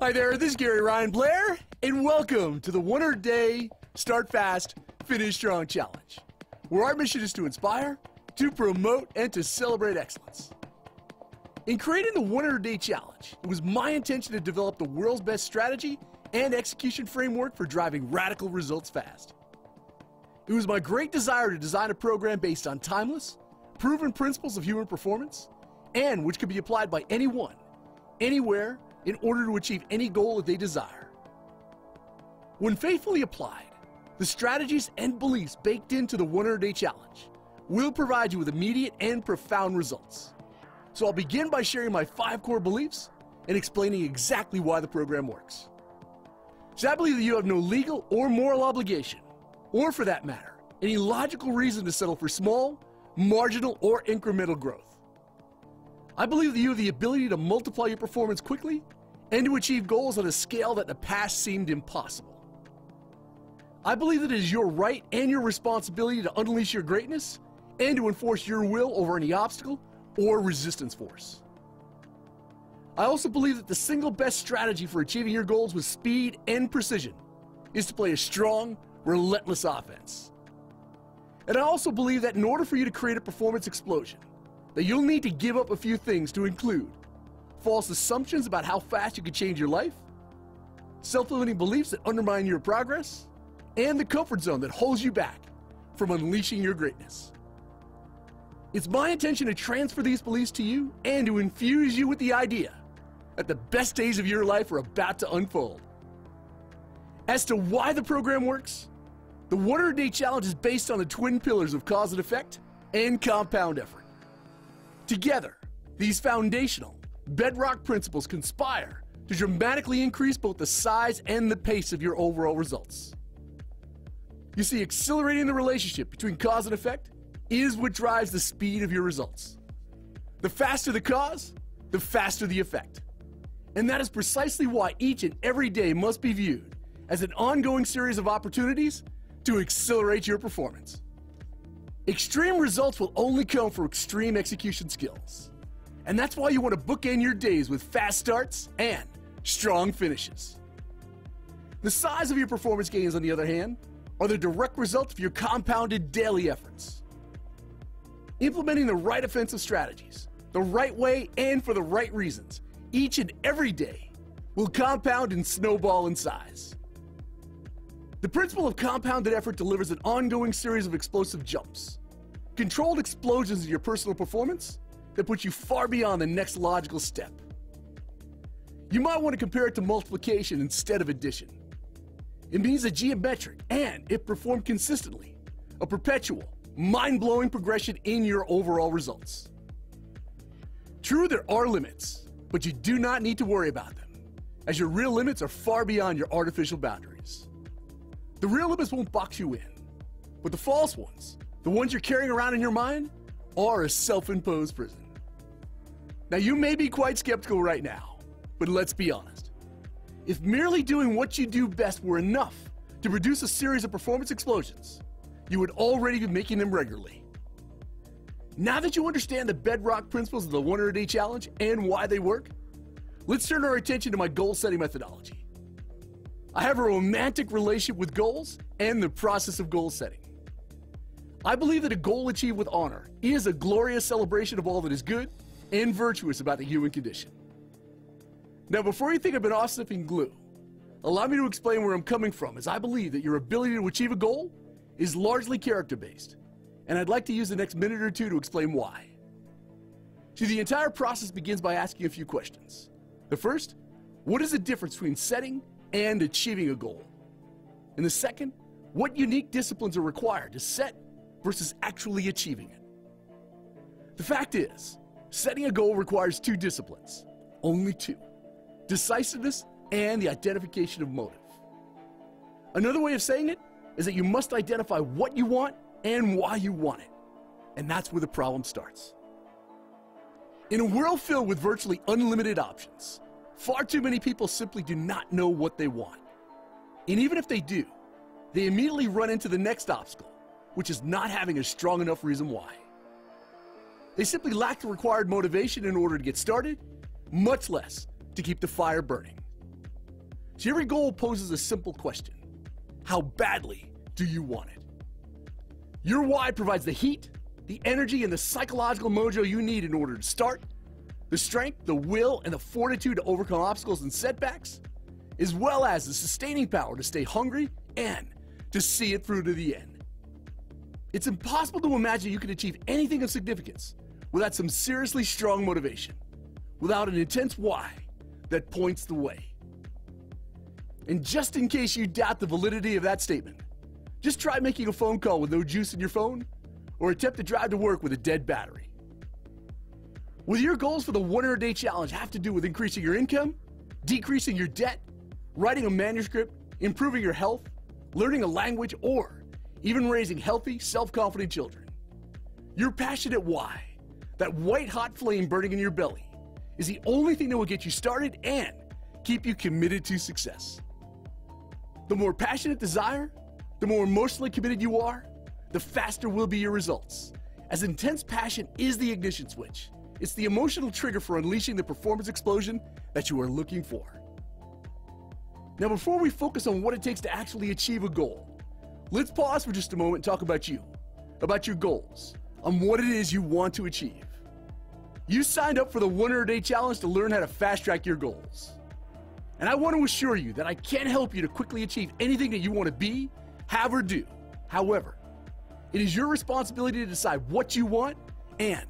Hi there, this is Gary Ryan Blair, and welcome to the 100-Day Start Fast, Finish Strong Challenge, where our mission is to inspire, to promote, and to celebrate excellence. In creating the 100-Day Challenge, it was my intention to develop the world's best strategy and execution framework for driving radical results fast. It was my great desire to design a program based on timeless, proven principles of human performance, and which could be applied by anyone, anywhere, in order to achieve any goal that they desire. When faithfully applied, the strategies and beliefs baked into the 100-Day Challenge will provide you with immediate and profound results. So I'll begin by sharing my 5 core beliefs and explaining exactly why the program works. So I believe that you have no legal or moral obligation, or for that matter, any logical reason to settle for small, marginal, or incremental growth. I believe that you have the ability to multiply your performance quickly and to achieve goals on a scale that in the past seemed impossible. I believe that it is your right and your responsibility to unleash your greatness and to enforce your will over any obstacle or resistance force. I also believe that the single best strategy for achieving your goals with speed and precision is to play a strong, relentless offense. And I also believe that in order for you to create a performance explosion, that you'll need to give up a few things to include false assumptions about how fast you can change your life, self-limiting beliefs that undermine your progress, and the comfort zone that holds you back from unleashing your greatness. It's my intention to transfer these beliefs to you and to infuse you with the idea that the best days of your life are about to unfold. As to why the program works, the 100-Day Challenge is based on the twin pillars of cause and effect and compound effort. Together, these foundational, bedrock principles conspire to dramatically increase both the size and the pace of your overall results. You see, accelerating the relationship between cause and effect is what drives the speed of your results. The faster the cause, the faster the effect. And that is precisely why each and every day must be viewed as an ongoing series of opportunities to accelerate your performance. Extreme results will only come from extreme execution skills. And that's why you want to bookend your days with fast starts and strong finishes. The size of your performance gains, on the other hand, are the direct result of your compounded daily efforts. Implementing the right offensive strategies, the right way and for the right reasons, each and every day will compound and snowball in size. The principle of compounded effort delivers an ongoing series of explosive jumps, controlled explosions of your personal performance that put you far beyond the next logical step. You might want to compare it to multiplication instead of addition. It means a geometric and, if performed consistently, a perpetual, mind-blowing progression in your overall results. True, there are limits, but you do not need to worry about them, as your real limits are far beyond your artificial boundaries. The real limits won't box you in, but the false ones, the ones you're carrying around in your mind, are a self-imposed prison. Now, you may be quite skeptical right now, but let's be honest. If merely doing what you do best were enough to produce a series of performance explosions, you would already be making them regularly. Now that you understand the bedrock principles of the 100-Day Challenge and why they work, let's turn our attention to my goal-setting methodology. I have a romantic relationship with goals and the process of goal setting. I believe that a goal achieved with honor is a glorious celebration of all that is good and virtuous about the human condition. Now, before you think I've been off-sniffing glue, allow me to explain where I'm coming from, as I believe that your ability to achieve a goal is largely character-based, and I'd like to use the next minute or two to explain why. See, the entire process begins by asking a few questions. The first, what is the difference between setting and achieving a goal? And the second, what unique disciplines are required to set versus actually achieving it? The fact is, setting a goal requires 2 disciplines, only 2, decisiveness and the identification of motive. Another way of saying it is that you must identify what you want and why you want it, and that's where the problem starts. In a world filled with virtually unlimited options, far too many people simply do not know what they want. And even if they do, they immediately run into the next obstacle, which is not having a strong enough reason why. They simply lack the required motivation in order to get started, much less to keep the fire burning. So every goal poses a simple question. How badly do you want it? Your why provides the heat, the energy, and the psychological mojo you need in order to start, the strength, the will, and the fortitude to overcome obstacles and setbacks, as well as the sustaining power to stay hungry and to see it through to the end. It's impossible to imagine you can achieve anything of significance without some seriously strong motivation, without an intense why that points the way. And just in case you doubt the validity of that statement, just try making a phone call with no juice in your phone, or attempt to drive to work with a dead battery. Will your goals for the 100-day challenge have to do with increasing your income, decreasing your debt, writing a manuscript, improving your health, learning a language, or even raising healthy, self-confident children? Your passionate why, that white-hot flame burning in your belly, is the only thing that will get you started and keep you committed to success. The more passionate desire, the more emotionally committed you are, the faster will be your results. As intense passion is the ignition switch, it's the emotional trigger for unleashing the performance explosion that you are looking for. Now, before we focus on what it takes to actually achieve a goal, let's pause for just a moment and talk about you, about your goals, on what it is you want to achieve. You signed up for the 100-day challenge to learn how to fast-track your goals. And I want to assure you that I can't help you to quickly achieve anything that you want to be, have, or do. However, it is your responsibility to decide what you want and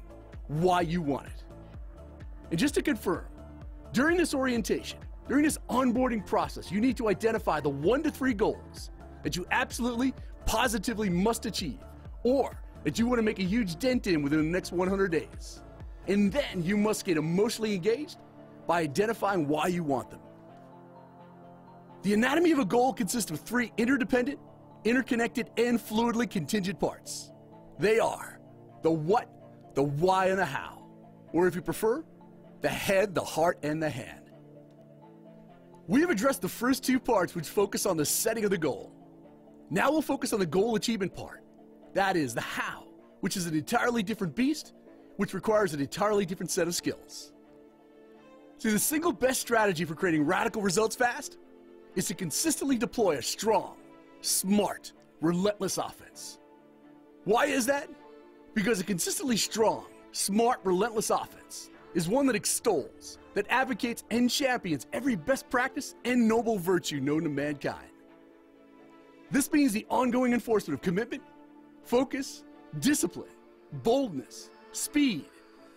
why you want it. And just to confirm, during this orientation, during this onboarding process, you need to identify the 1 to 3 goals that you absolutely, positively must achieve, or that you want to make a huge dent in within the next 100 days. And then you must get emotionally engaged by identifying why you want them. The anatomy of a goal consists of 3 interdependent, interconnected, and fluidly contingent parts. They are the what, the why, and the how, or if you prefer, the head, the heart, and the hand. We have addressed the first 2 parts, which focus on the setting of the goal. Now we'll focus on the goal achievement part. That is the how, which is an entirely different beast, which requires an entirely different set of skills. See, the single best strategy for creating radical results fast is to consistently deploy a strong, smart, relentless offense. Why is that? Because a consistently strong, smart, relentless offense is one that extols, that advocates and champions every best practice and noble virtue known to mankind. This means the ongoing enforcement of commitment, focus, discipline, boldness, speed,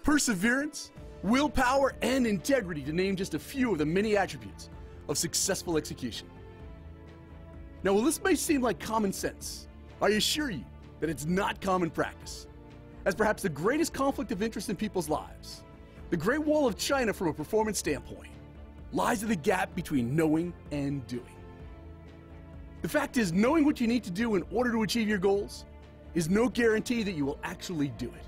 perseverance, willpower, and integrity, to name just a few of the many attributes of successful execution. Now, while this may seem like common sense, I assure you that it's not common practice, as perhaps the greatest conflict of interest in people's lives, the Great Wall of China from a performance standpoint, lies in the gap between knowing and doing. The fact is, knowing what you need to do in order to achieve your goals is no guarantee that you will actually do it.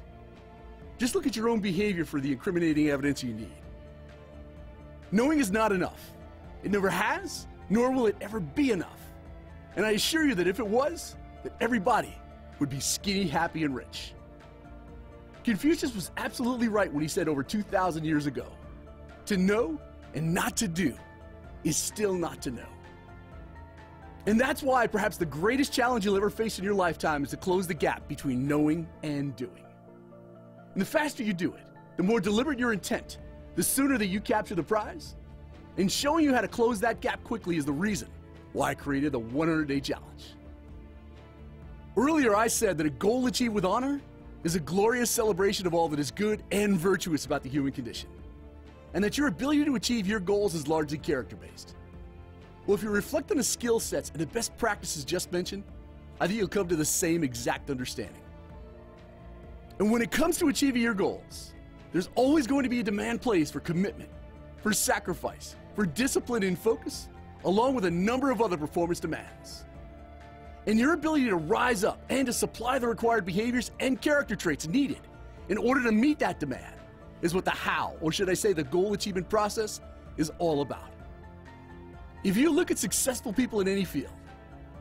Just look at your own behavior for the incriminating evidence you need. Knowing is not enough. It never has, nor will it ever be enough. And I assure you that if it was, that everybody would be skinny, happy, and rich. Confucius was absolutely right when he said over 2,000 years ago, to know and not to do is still not to know. And that's why perhaps the greatest challenge you'll ever face in your lifetime is to close the gap between knowing and doing. And the faster you do it, the more deliberate your intent, the sooner that you capture the prize. And showing you how to close that gap quickly is the reason why I created the 100-day challenge. Earlier I said that a goal achieved with honor is a glorious celebration of all that is good and virtuous about the human condition, and that your ability to achieve your goals is largely character-based. Well, if you reflect on the skill sets and the best practices just mentioned, I think you'll come to the same exact understanding. And when it comes to achieving your goals, there's always going to be a demand placed for commitment, for sacrifice, for discipline and focus, along with a number of other performance demands. And your ability to rise up and to supply the required behaviors and character traits needed in order to meet that demand is what the how, or should I say the goal achievement process, is all about. If you look at successful people in any field,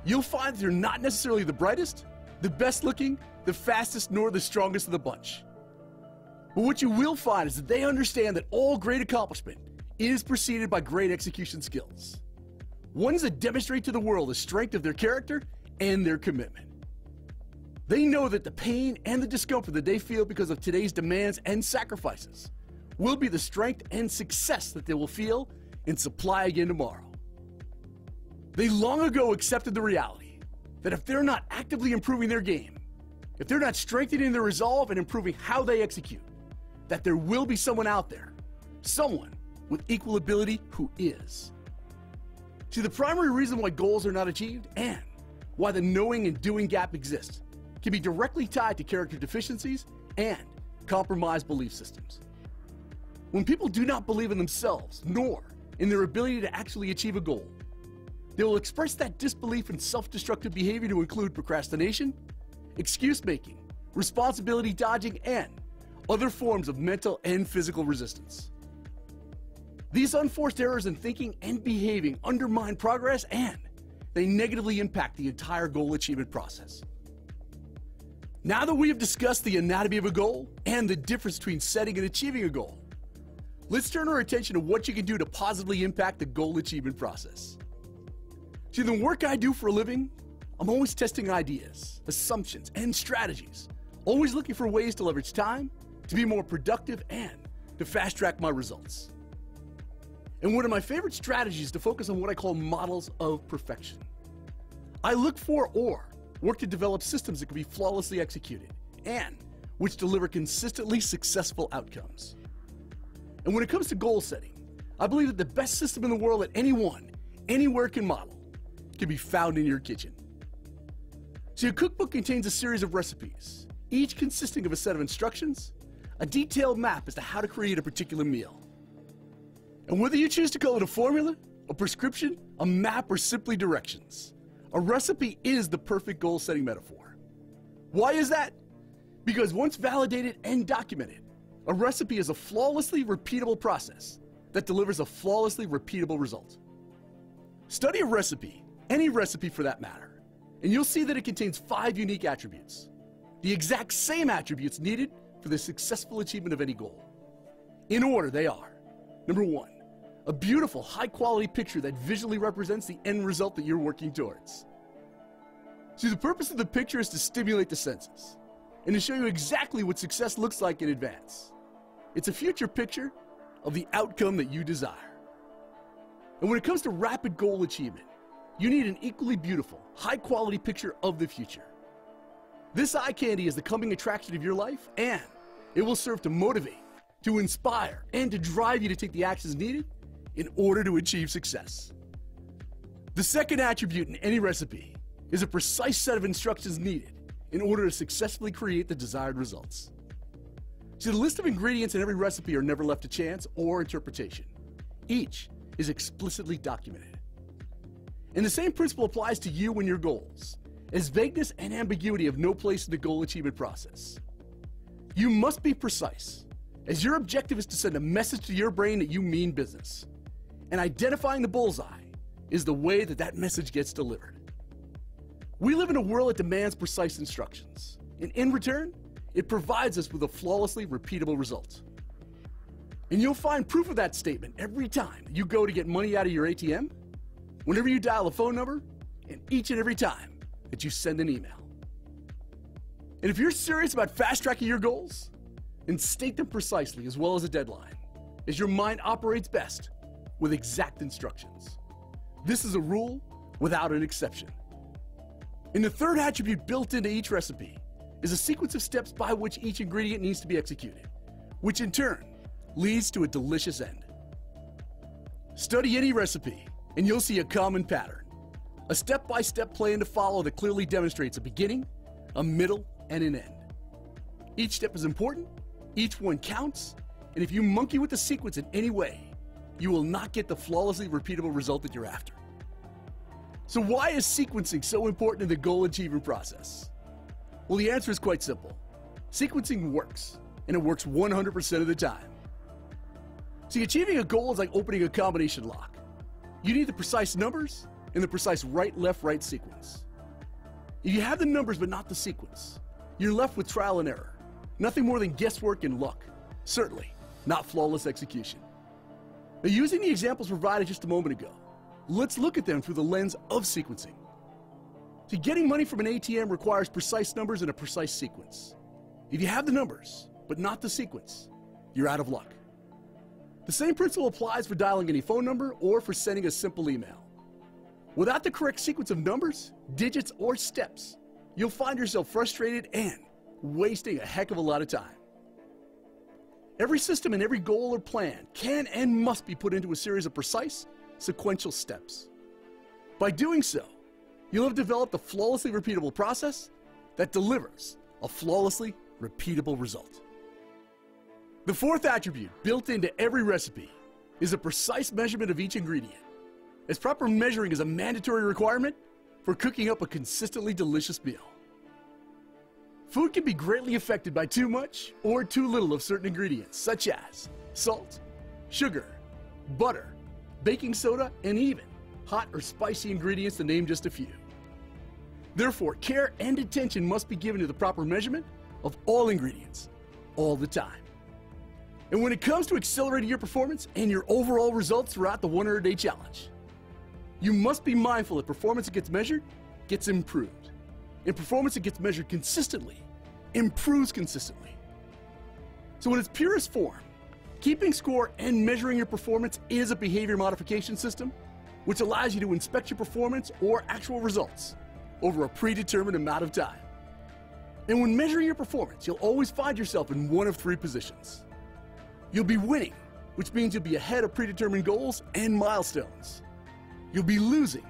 you'll find that they're not necessarily the brightest, the best looking, the fastest, nor the strongest of the bunch. But what you will find is that they understand that all great accomplishment is preceded by great execution skills. ones that demonstrate to the world the strength of their character and their commitment. They know that the pain and the discomfort that they feel because of today's demands and sacrifices will be the strength and success that they will feel and supply again tomorrow. They long ago accepted the reality that if they're not actively improving their game, if they're not strengthening their resolve and improving how they execute, that there will be someone out there, someone with equal ability who is. See, the primary reason why goals are not achieved and why the knowing and doing gap exists can be directly tied to character deficiencies and compromised belief systems. When people do not believe in themselves, nor in their ability to actually achieve a goal, they will express that disbelief in self-destructive behavior to include procrastination, excuse-making, responsibility dodging, and other forms of mental and physical resistance. These unforced errors in thinking and behaving undermine progress and they negatively impact the entire goal achievement process. Now that we have discussed the anatomy of a goal and the difference between setting and achieving a goal, let's turn our attention to what you can do to positively impact the goal achievement process. See, the work I do for a living, I'm always testing ideas, assumptions, and strategies, always looking for ways to leverage time, to be more productive, and to fast-track my results. And one of my favorite strategies is to focus on what I call models of perfection. I look for or work to develop systems that can be flawlessly executed and which deliver consistently successful outcomes. And when it comes to goal setting, I believe that the best system in the world that anyone, anywhere can model can be found in your kitchen. See, a cookbook contains a series of recipes, each consisting of a set of instructions, a detailed map as to how to create a particular meal. And whether you choose to call it a formula, a prescription, a map, or simply directions, a recipe is the perfect goal-setting metaphor. Why is that? Because once validated and documented, a recipe is a flawlessly repeatable process that delivers a flawlessly repeatable result. Study a recipe, any recipe for that matter, and you'll see that it contains 5 unique attributes, the exact same attributes needed for the successful achievement of any goal. In order, they are: number 1, a beautiful, high-quality picture that visually represents the end result that you're working towards. See, the purpose of the picture is to stimulate the senses and to show you exactly what success looks like in advance. It's a future picture of the outcome that you desire. And when it comes to rapid goal achievement, you need an equally beautiful, high-quality picture of the future. This eye candy is the coming attraction of your life, and it will serve to motivate, to inspire, and to drive you to take the actions needed in order to achieve success. The second attribute in any recipe is a precise set of instructions needed in order to successfully create the desired results. See, the list of ingredients in every recipe are never left to chance or interpretation. Each is explicitly documented. And the same principle applies to you and your goals, as vagueness and ambiguity have no place in the goal achievement process. You must be precise, as your objective is to send a message to your brain that you mean business. And identifying the bullseye is the way that that message gets delivered. We live in a world that demands precise instructions, and in return, it provides us with a flawlessly repeatable result. And you'll find proof of that statement every time you go to get money out of your ATM, whenever you dial a phone number, and each and every time that you send an email. And if you're serious about fast-tracking your goals, then state them precisely as well as a deadline, as your mind operates best with exact instructions. This is a rule without an exception. And the third attribute built into each recipe is a sequence of steps by which each ingredient needs to be executed, which in turn leads to a delicious end. Study any recipe, and you'll see a common pattern, a step-by-step plan to follow that clearly demonstrates a beginning, a middle, and an end. Each step is important, each one counts, and if you monkey with the sequence in any way, you will not get the flawlessly repeatable result that you're after. So why is sequencing so important in the goal achievement process? Well, the answer is quite simple. Sequencing works, and it works 100% of the time. See, achieving a goal is like opening a combination lock. You need the precise numbers and the precise right-left-right sequence. If you have the numbers but not the sequence, you're left with trial and error. Nothing more than guesswork and luck. Certainly not flawless execution. Now, using the examples provided just a moment ago, let's look at them through the lens of sequencing. See, getting money from an ATM requires precise numbers in a precise sequence. If you have the numbers, but not the sequence, you're out of luck. The same principle applies for dialing any phone number or for sending a simple email. Without the correct sequence of numbers, digits, or steps, you'll find yourself frustrated and wasting a heck of a lot of time. Every system and every goal or plan can and must be put into a series of precise, sequential steps. By doing so, you'll have developed a flawlessly repeatable process that delivers a flawlessly repeatable result. The fourth attribute built into every recipe is a precise measurement of each ingredient, as proper measuring is a mandatory requirement for cooking up a consistently delicious meal. Food can be greatly affected by too much or too little of certain ingredients, such as salt, sugar, butter, baking soda, and even hot or spicy ingredients, to name just a few. Therefore, care and attention must be given to the proper measurement of all ingredients, all the time. And when it comes to accelerating your performance and your overall results throughout the 100-day challenge, you must be mindful that performance that gets measured gets improved. And performance that gets measured consistently improves consistently. So in its purest form, keeping score and measuring your performance is a behavior modification system which allows you to inspect your performance or actual results over a predetermined amount of time. And when measuring your performance, you'll always find yourself in one of three positions. You'll be winning, which means you'll be ahead of predetermined goals and milestones. You'll be losing.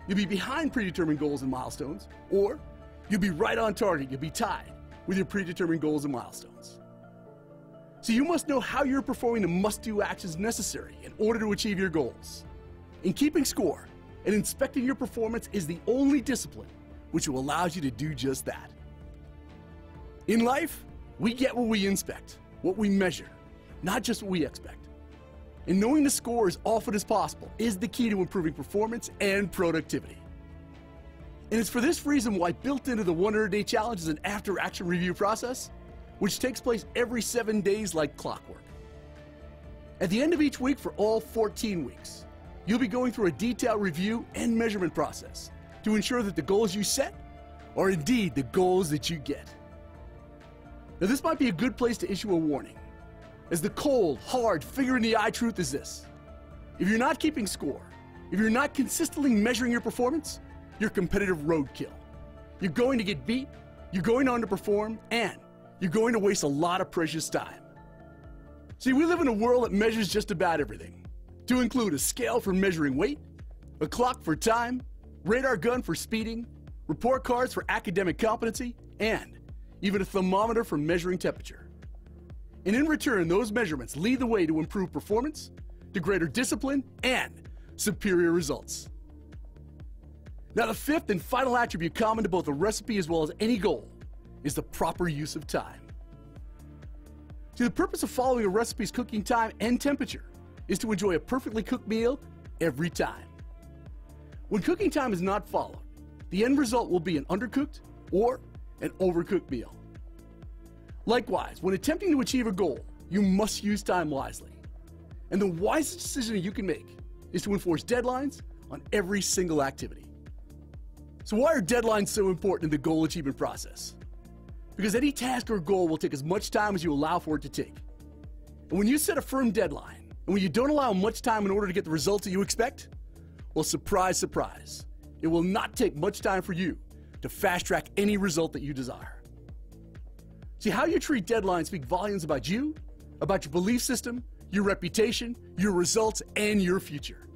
You'll be behind predetermined goals and milestones, or you'll be right on target. You'll be tied with your predetermined goals and milestones. So you must know how you're performing the must-do actions necessary in order to achieve your goals. In keeping score and inspecting your performance is the only discipline which will allow you to do just that. In life, we get what we inspect, what we measure, not just what we expect. And knowing the score as often as possible is the key to improving performance and productivity. And it's for this reason why built into the 100-day challenge is an after-action review process, which takes place every 7 days like clockwork. At the end of each week for all 14 weeks, you'll be going through a detailed review and measurement process to ensure that the goals you set are indeed the goals that you get. Now, this might be a good place to issue a warning, as the cold, hard, finger-in-the-eye truth is this: if you're not keeping score, if you're not consistently measuring your performance, you're competitive roadkill. You're going to get beat, you're going to underperform, and you're going to waste a lot of precious time. See, we live in a world that measures just about everything, to include a scale for measuring weight, a clock for time, radar gun for speeding, report cards for academic competency, and even a thermometer for measuring temperature. And in return, those measurements lead the way to improved performance, to greater discipline, and superior results. Now, the fifth and final attribute common to both a recipe as well as any goal is the proper use of time. See, the purpose of following a recipe's cooking time and temperature is to enjoy a perfectly cooked meal every time. When cooking time is not followed, the end result will be an undercooked or an overcooked meal. Likewise, when attempting to achieve a goal, you must use time wisely. And the wisest decision you can make is to enforce deadlines on every single activity. So why are deadlines so important in the goal achievement process? Because any task or goal will take as much time as you allow for it to take. And when you set a firm deadline, and when you don't allow much time in order to get the results that you expect, well, surprise, surprise, it will not take much time for you to fast-track any result that you desire. See, how you treat deadlines speak volumes about you, about your belief system, your reputation, your results, and your future.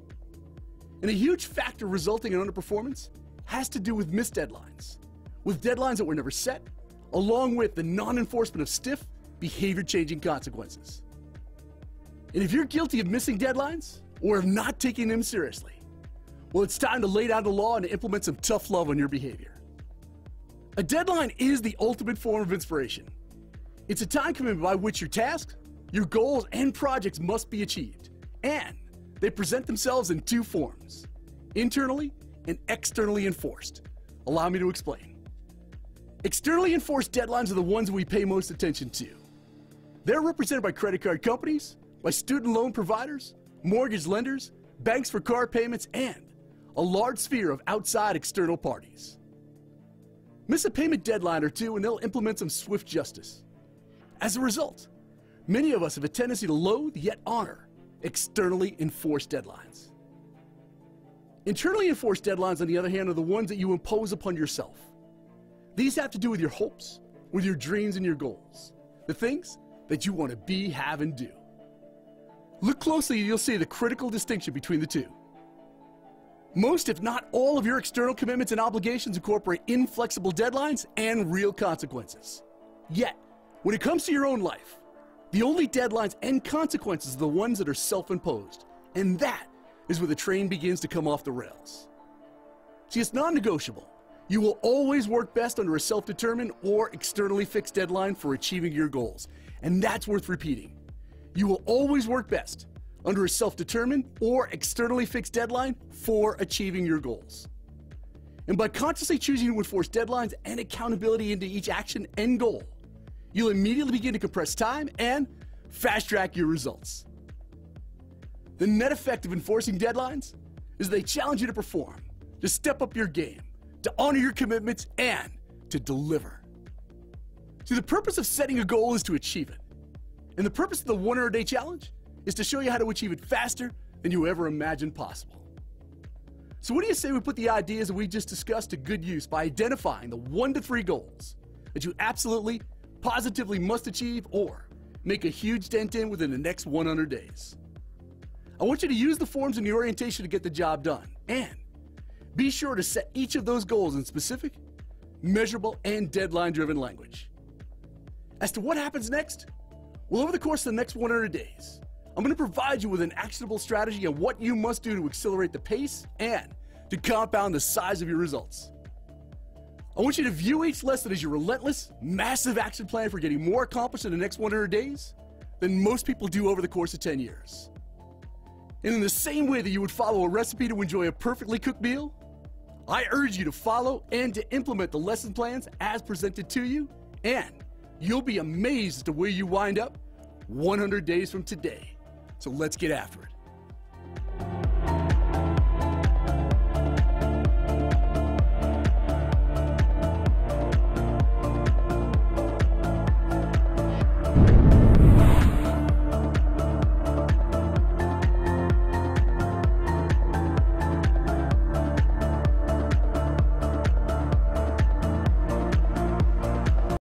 And a huge factor resulting in underperformance has to do with missed deadlines, with deadlines that were never set, along with the non-enforcement of stiff, behavior-changing consequences. And if you're guilty of missing deadlines, or of not taking them seriously, well, it's time to lay down the law and to implement some tough love on your behavior. A deadline is the ultimate form of inspiration. It's a time commitment by which your tasks, your goals, and projects must be achieved. And they present themselves in two forms: internally and externally enforced. Allow me to explain. Externally enforced deadlines are the ones we pay most attention to. They're represented by credit card companies, by student loan providers, mortgage lenders, banks for car payments, and a large sphere of outside external parties. Miss a payment deadline or two and they'll implement some swift justice. As a result, many of us have a tendency to loathe yet honor externally enforced deadlines. Internally enforced deadlines, on the other hand, are the ones that you impose upon yourself. These have to do with your hopes, with your dreams and your goals, the things that you want to be, have, and do. Look closely and you'll see the critical distinction between the two. Most, if not all, of your external commitments and obligations incorporate inflexible deadlines and real consequences. Yet, when it comes to your own life, the only deadlines and consequences are the ones that are self-imposed, and that is where the train begins to come off the rails. See, it's non-negotiable. You will always work best under a self-determined or externally fixed deadline for achieving your goals, and that's worth repeating. You will always work best under a self-determined or externally fixed deadline for achieving your goals. And by consciously choosing to enforce deadlines and accountability into each action and goal, you'll immediately begin to compress time and fast-track your results. The net effect of enforcing deadlines is they challenge you to perform, to step up your game, to honor your commitments, and to deliver. See, the purpose of setting a goal is to achieve it. And the purpose of the 100-day challenge is to show you how to achieve it faster than you ever imagined possible. So what do you say we put the ideas that we just discussed to good use by identifying the 1 to 3 goals that you absolutely, positively must achieve or make a huge dent in within the next 100 days? I want you to use the forms in the orientation to get the job done, and be sure to set each of those goals in specific, measurable, and deadline-driven language. As to what happens next, well, over the course of the next 100 days, I'm going to provide you with an actionable strategy on what you must do to accelerate the pace and to compound the size of your results. I want you to view each lesson as your relentless, massive action plan for getting more accomplished in the next 100 days than most people do over the course of 10 years. And in the same way that you would follow a recipe to enjoy a perfectly cooked meal, I urge you to follow and to implement the lesson plans as presented to you, and you'll be amazed at where you wind up 100 days from today. So let's get after it.